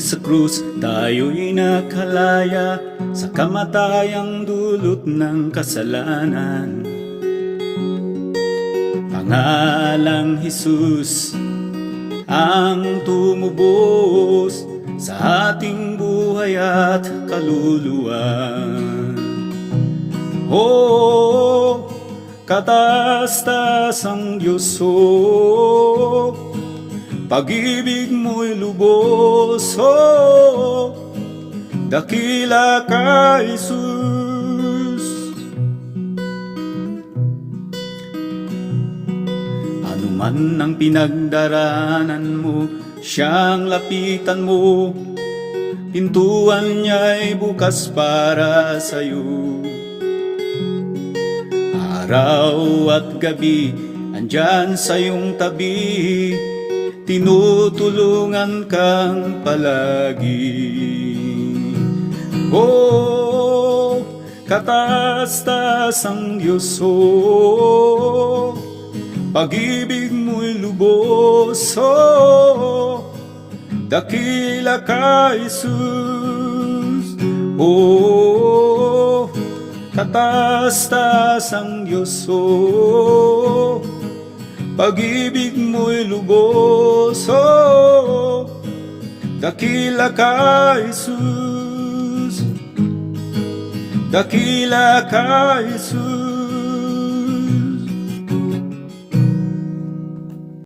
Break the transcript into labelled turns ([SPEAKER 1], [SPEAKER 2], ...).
[SPEAKER 1] sa krus, tayo'y nakalaya sa kamatayang dulot ng kasalanan. Pangalang Jesus ang tumubos sa ating buhay at kaluluwa. Oh, katastas ang Diyos, oh, pag-ibig mo'y lubos, oh, dakila ka, Jesus. Ano man ang pinagdaranan mo, siyang lapitan mo, pintuan niya'y bukas para sa'yo. Araw at gabi, andyan sa iyong tabi, tinutulungan kang palagi. Oh, katastas ang Diyos, oh, pag-ibig mo'y lubos, oh, dakila ka, Jesus. Oh, katastas ang Diyos, oh, pag-ibig mo'y lubos, oh, dakila ka, Jesus. Dakila ka, Jesus.